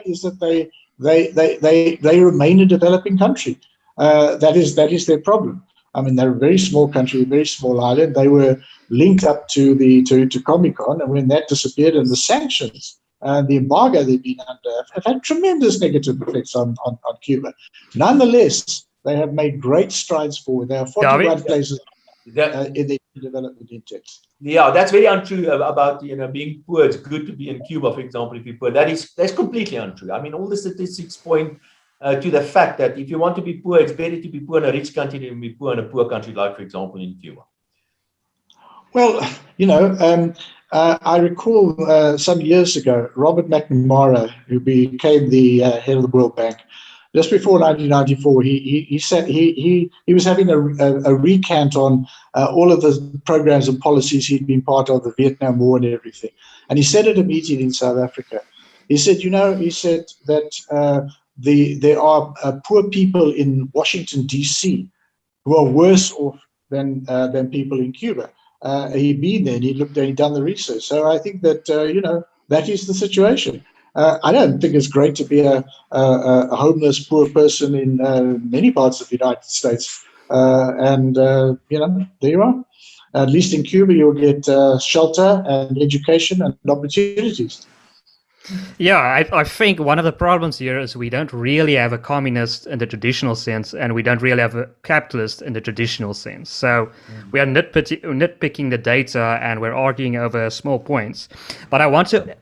Is that they remain a developing country. That is their problem. I mean, they're a very small country, a very small island. They were linked up to Comecon, and when that disappeared and the sanctions and the embargo they've been under have had tremendous negative effects on Cuba. Nonetheless, they have made great strides forward. There are 41 places in the development index. Yeah, that's very untrue about being poor. It's good to be in Cuba, for example, if you're poor. That's completely untrue. I mean, all the statistics point to the fact that if you want to be poor, it's better to be poor in a rich country than to be poor in a poor country, like, for example, in Cuba. Well, I recall some years ago, Robert McNamara, who became the head of the World Bank, just before 1994, he said he was having a recant on all of the programs and policies he'd been part of, the Vietnam War and everything. And he said at a meeting in South Africa, he said that there are poor people in Washington, D.C. who are worse off than people in Cuba. He'd been there and he'd done the research. So I think that, that is the situation. I don't think it's great to be a homeless, poor person in many parts of the United States. There you are. At least in Cuba, you'll get shelter and education and opportunities. Yeah, I think one of the problems here is we don't really have a communist in the traditional sense, and we don't really have a capitalist in the traditional sense. So we are nitpicking the data and we're arguing over small points. But I want to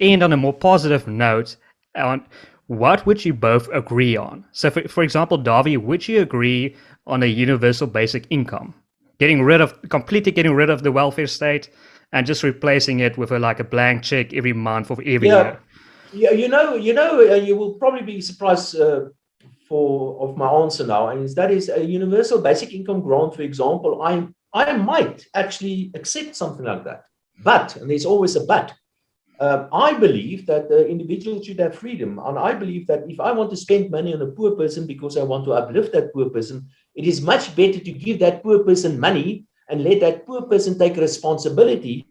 end on a more positive note on what would you both agree on. So for example, Dawie, would you agree on a universal basic income? Completely getting rid of the welfare state and just replacing it with a blank check every month or every year. Yeah, you will probably be surprised of my answer now, and that is a universal basic income grant, for example. I might actually accept something like that, but, and there's always a but, I believe that the individual should have freedom, and I believe that if I want to spend money on a poor person because I want to uplift that poor person, it is much better to give that poor person money and let that poor person take responsibility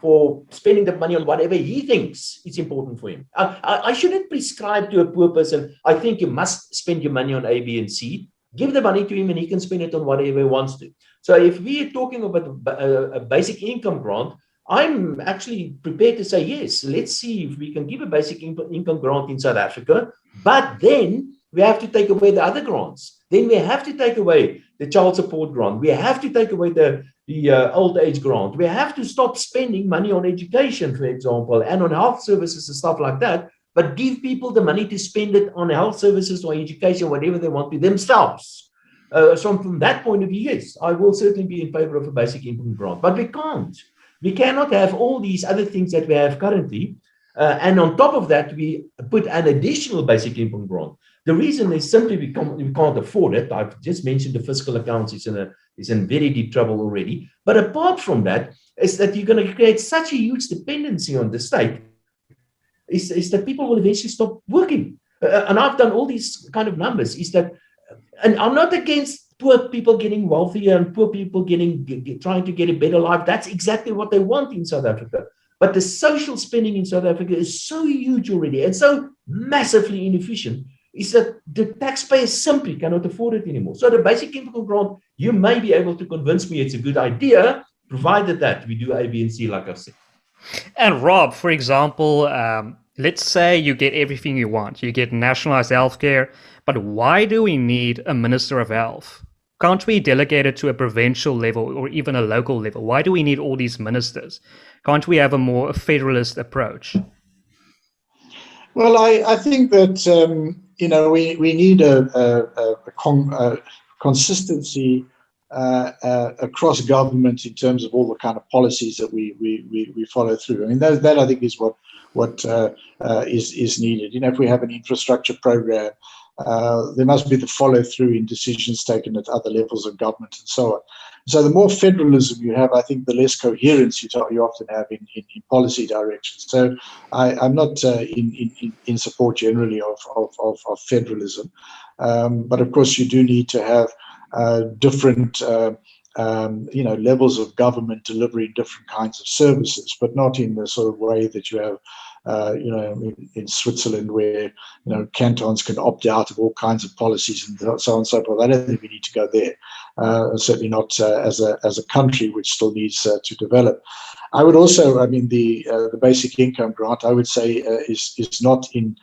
for spending the money on whatever he thinks is important for him. I shouldn't prescribe to a poor person, I think you must spend your money on A, B, and C. Give the money to him and he can spend it on whatever he wants to. So if we are talking about a basic income grant, I'm actually prepared to say, yes, let's see if we can give a basic income grant in South Africa, but then we have to take away the other grants. Then we have to take away the child support grant. We have to take away the old age grant. We have to stop spending money on education, for example, and on health services and stuff like that, but give people the money to spend it on health services or education, whatever they want to themselves. So from that point of view, yes, I will certainly be in favor of a basic income grant, but we can't. We cannot have all these other things that we have currently. And on top of that, we put an additional basic income grant. The reason is simply we can't afford it. I've just mentioned the fiscal accounts is in very deep trouble already. But apart from that, is that you're going to create such a huge dependency on the state, is that people will eventually stop working. And I've done all these kind of numbers, and I'm not against poor people getting wealthier and poor people trying to get a better life. That's exactly what they want in South Africa. But the social spending in South Africa is so huge already and so massively inefficient, is that the taxpayers simply cannot afford it anymore. So the basic income grant, you may be able to convince me it's a good idea, provided that we do A, B, and C, like I've said. And Rob, for example, let's say you get everything you want. You get nationalized healthcare, but why do we need a minister of health? Can't we delegate it to a provincial level or even a local level? Why do we need all these ministers? Can't we have a more federalist approach? Well, I think that we need a consistency across government in terms of all the kind of policies that we follow through. I mean, that I think is what is needed. If we have an infrastructure program, there must be the follow through in decisions taken at other levels of government and so on. So the more federalism you have, I think the less coherence you often have in policy direction. So I'm not in support generally of federalism, but of course you do need to have different levels of government delivering different kinds of services, but not in the sort of way that you have in Switzerland, where cantons can opt out of all kinds of policies and so on and so forth. I don't think we need to go there. Certainly not as a country, which still needs to develop. I would also, the basic income grant, I would say, is not in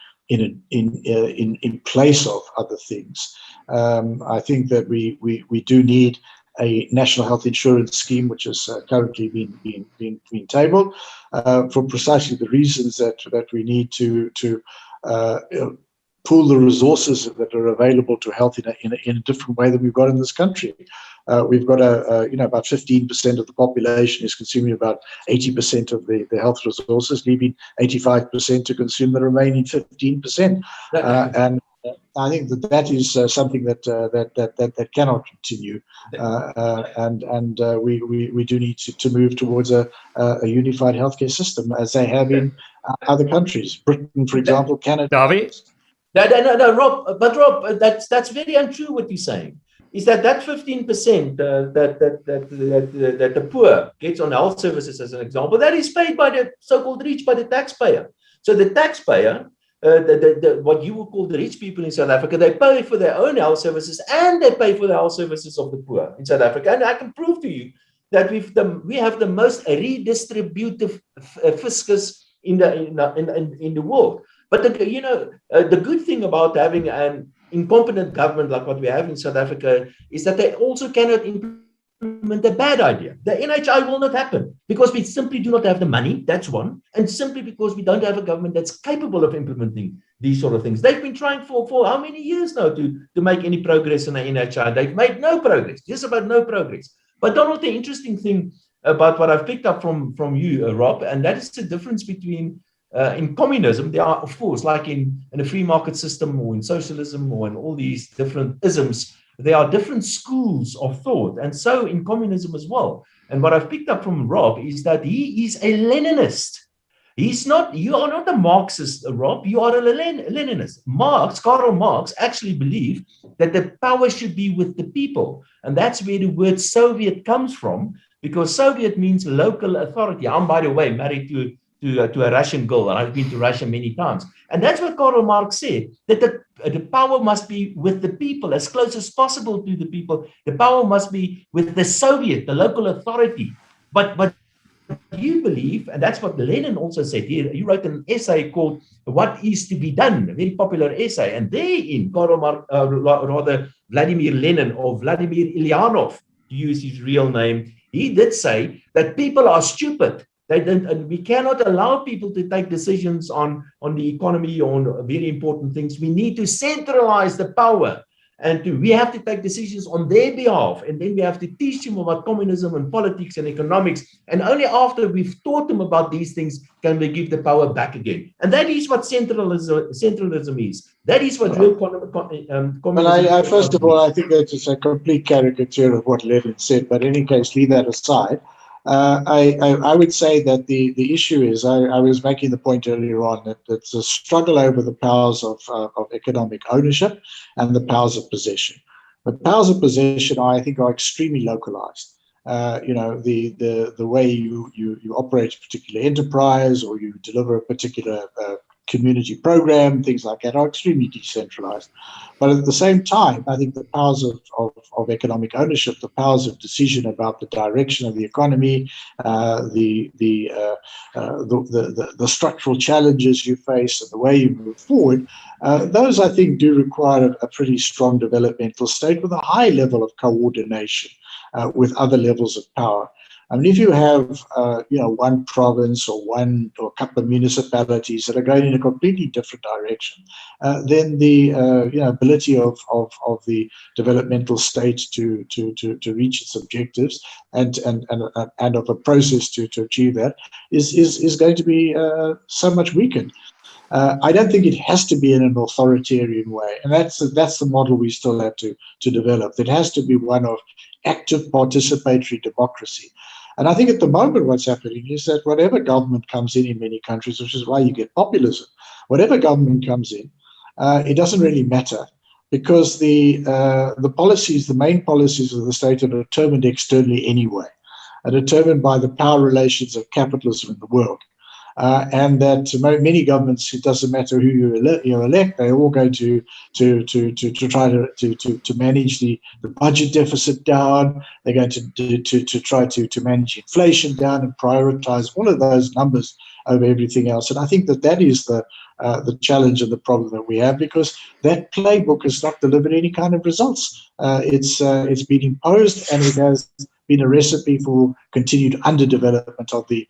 place of other things. I think that we do need a national health insurance scheme, which is currently being tabled, for precisely the reasons that we need to pool the resources that are available to health in a different way than we've got in this country. We've got about 15% of the population is consuming about 80% of the health resources, leaving 85% to consume the remaining 15%. And I think that is something that cannot continue, and we do need to move towards a unified healthcare system, as they have in other countries. Britain, for example, Canada. Dawie? No, Rob. But Rob, that's very untrue. What you're saying is that 15% that the poor gets on health services, as an example, that is paid by the so-called rich, by the taxpayer. So the taxpayer. What you would call the rich people in South Africa, they pay for their own health services and they pay for the health services of the poor in South Africa. And I can prove to you that we have the most redistributive fiscus in the world. But the good thing about having an incompetent government like what we have in South Africa is that they also cannot implement a bad idea. The NHI will not happen because we simply do not have the money. That's one. And simply because we don't have a government that's capable of implementing these sort of things. They've been trying for how many years now to make any progress in the NHI? They've made no progress, just about no progress. But Donald, the interesting thing about what I've picked up from you, Rob, and that is the difference between in communism, there are, of course, like in a free market system or in socialism or in all these different isms, there are different schools of thought, and so in communism as well. And what I've picked up from Rob is that he is a Leninist. You are not a Marxist, Rob, you are a Leninist. Karl Marx actually believed that the power should be with the people. And that's where the word Soviet comes from, because Soviet means local authority. I'm, by the way, married to a Russian girl, and I've been to Russia many times. And that's what Karl Marx said, that the power must be with the people, as close as possible to the people. The power must be with the Soviet, the local authority. But you believe, and that's what Lenin also said here, he wrote an essay called What Is to Be Done, a very popular essay. And therein, Vladimir Lenin, or Vladimir Ilyanov, to use his real name, he did say that people are stupid. And we cannot allow people to take decisions on the economy or on very important things. We need to centralize the power, and we have to take decisions on their behalf. And then we have to teach them about communism and politics and economics. And only after we've taught them about these things can we give the power back again. And that is what centralism is. That is what real communism well, first of all, I think that is a complete caricature of what Lenin said. But in any case, leave that aside. I would say that the issue is, I was making the point earlier on that it's a struggle over the powers of economic ownership and the powers of possession. The powers of possession, I think, are extremely localized. The way you operate a particular enterprise, or you deliver a particular community program, things like that, are extremely decentralized. But at the same time, I think the powers of economic ownership, the powers of decision about the direction of the economy, the structural challenges you face and the way you move forward, those, I think, do require a pretty strong developmental state with a high level of coordination with other levels of power. I mean, if you have, one province or a couple of municipalities that are going in a completely different direction, then the ability of the developmental state to reach its objectives and of a process to achieve that is going to be so much weakened. I don't think it has to be in an authoritarian way, and that's the model we still have to develop. It has to be one of active participatory democracy. And I think at the moment what's happening is that whatever government comes in many countries, which is why you get populism, whatever government comes in, it doesn't really matter, because the policies, the main policies of the state are determined externally anyway, are determined by the power relations of capitalism in the world. And that many governments, it doesn't matter who you elect, they're all going to try to manage the budget deficit down. They're going to try to manage inflation down and prioritize all of those numbers over everything else. And I think that is the challenge and the problem that we have, because that playbook has not delivered any kind of results. It's been imposed, and it has been a recipe for continued underdevelopment of the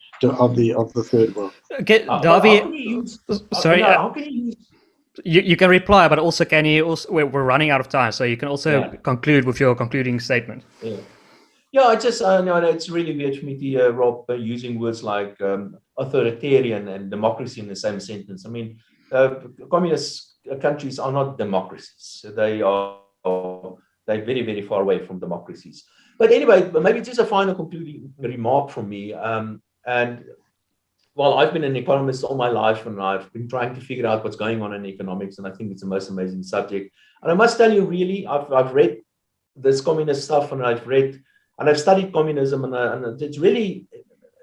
third world. Okay, Dawie, sorry. How can you use? You can reply, but also can you also? We're running out of time, so you can also conclude with your concluding statement. Yeah, I just no, it's really weird for me to hear Rob using words like authoritarian and democracy in the same sentence. I mean, communist countries are not democracies. They're very, very far away from democracies. But anyway, maybe just a final concluding remark from me. And well, I've been an economist all my life, and I've been trying to figure out what's going on in economics, and I think it's the most amazing subject. And I must tell you, really, I've read this communist stuff, and I've studied communism, and it's really,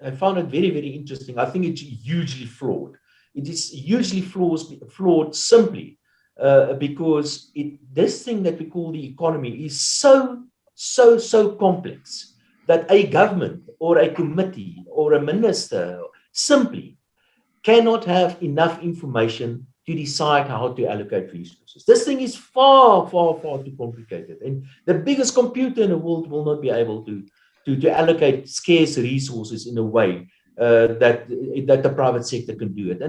I found it very, very interesting. I think it's hugely flawed. It is hugely flawed simply because this thing that we call the economy is so complex that a government or a committee or a minister simply cannot have enough information to decide how to allocate resources. This thing is far, far, far too complicated. And the biggest computer in the world will not be able to allocate scarce resources in a way that the private sector can do it.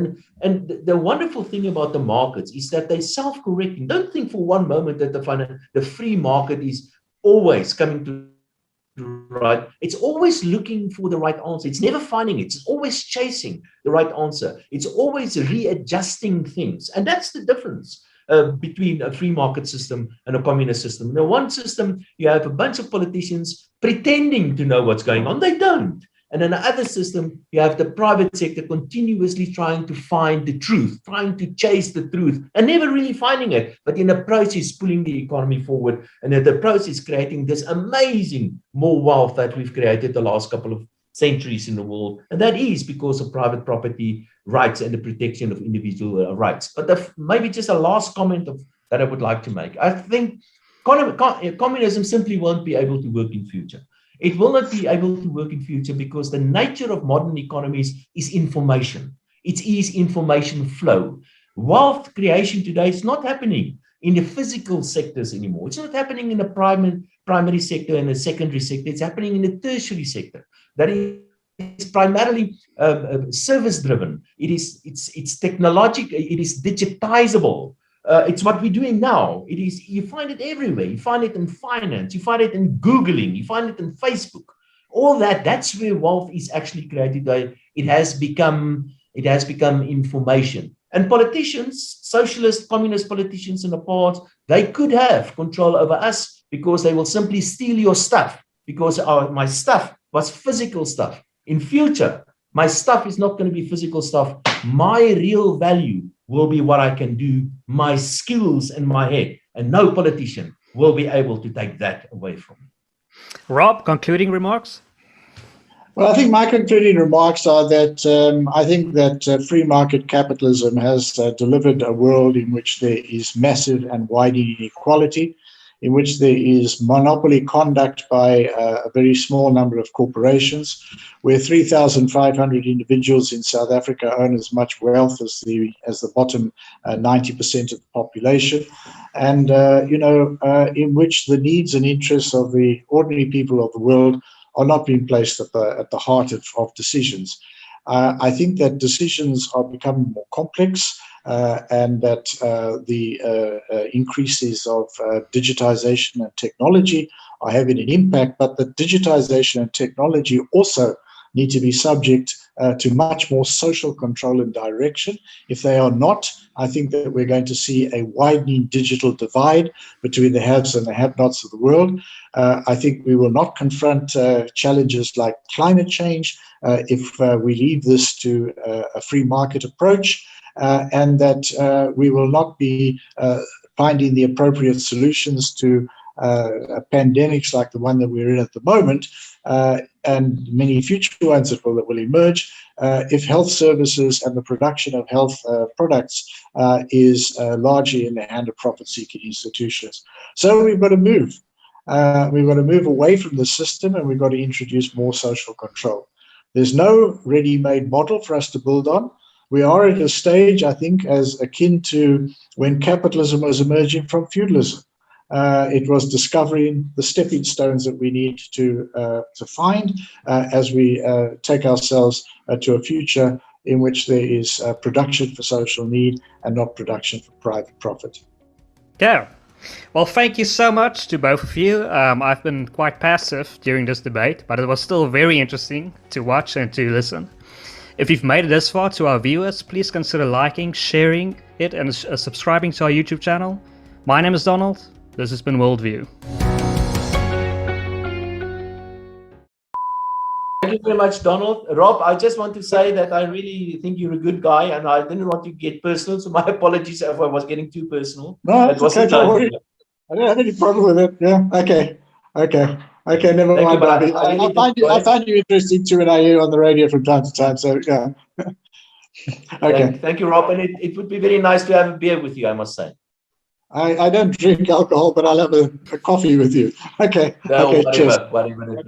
And the wonderful thing about the markets is that they're self-correcting. Don't think for one moment that the free market is always coming to right. It's always looking for the right answer. It's never finding it. It's always chasing the right answer. It's always readjusting things. And that's the difference between a free market system and a communist system. In one system, you have a bunch of politicians pretending to know what's going on. They don't. And in the other system, you have the private sector continuously trying to find the truth, trying to chase the truth, and never really finding it, but in the process pulling the economy forward, and in the process creating this amazing more wealth that we've created the last couple of centuries in the world. And that is because of private property rights and the protection of individual rights. But maybe just a last comment that I would like to make. I think communism simply won't be able to work in future. It will not be able to work in future because the nature of modern economies is information. It is information flow. Wealth creation today is not happening in the physical sectors anymore. It's not happening in the primary sector and the secondary sector. It's happening in the tertiary sector. That is primarily service-driven. It's technological. It is digitizable. It's what we're doing now. You find it everywhere. You find it in finance. You find it in Googling. You find it in Facebook. All that's where wealth is actually created. It has become information. And politicians, socialist, communist politicians in the past, they could have control over us because they will simply steal your stuff because my stuff was physical stuff. In future, my stuff is not going to be physical stuff. My real value will be what I can do, my skills and my head, and no politician will be able to take that away from me. Rob, concluding remarks? Well, I think my concluding remarks are that I think that free market capitalism has delivered a world in which there is massive and widening inequality, in which there is monopoly conduct by a very small number of corporations, where 3,500 individuals in South Africa own as much wealth as the bottom 90% of the population, and in which the needs and interests of the ordinary people of the world are not being placed at the heart of decisions. I think that decisions are becoming more complex, and that the increases of digitization and technology are having an impact, but that digitization and technology also need to be subject to much more social control and direction. If they are not, I think that we're going to see a widening digital divide between the haves and the have-nots of the world. I think we will not confront challenges like climate change if we leave this to a free market approach, and that we will not be finding the appropriate solutions to pandemics like the one that we're in at the moment, and many future ones that will emerge, if health services and the production of health products is largely in the hand of profit-seeking institutions. So we've got to move. We've got to move away from the system, and we've got to introduce more social control. There's no ready-made model for us to build on. We are at a stage, I think, as akin to when capitalism was emerging from feudalism. It was discovering the stepping stones that we need to find as we take ourselves to a future in which there is production for social need and not production for private profit. Yeah. Well, thank you so much to both of you. I've been quite passive during this debate, but it was still very interesting to watch and to listen. If you've made it this far to our viewers, please consider liking, sharing it, and subscribing to our YouTube channel. My name is Donald. This has been WorldView. Thank you very much, Donald. Rob, I just want to say that I really think you're a good guy, and I didn't want to get personal, so my apologies if I was getting too personal. No, it's okay, don't worry. I don't have any problem with it. Yeah, okay, never mind, Bobby. I find you interesting too, and I hear on the radio from time to time, so yeah. Okay. Thank you, Rob, and it would be very nice to have a beer with you, I must say. I don't drink alcohol, but I'll have a coffee with you. Okay. No, okay, cheers. whatever.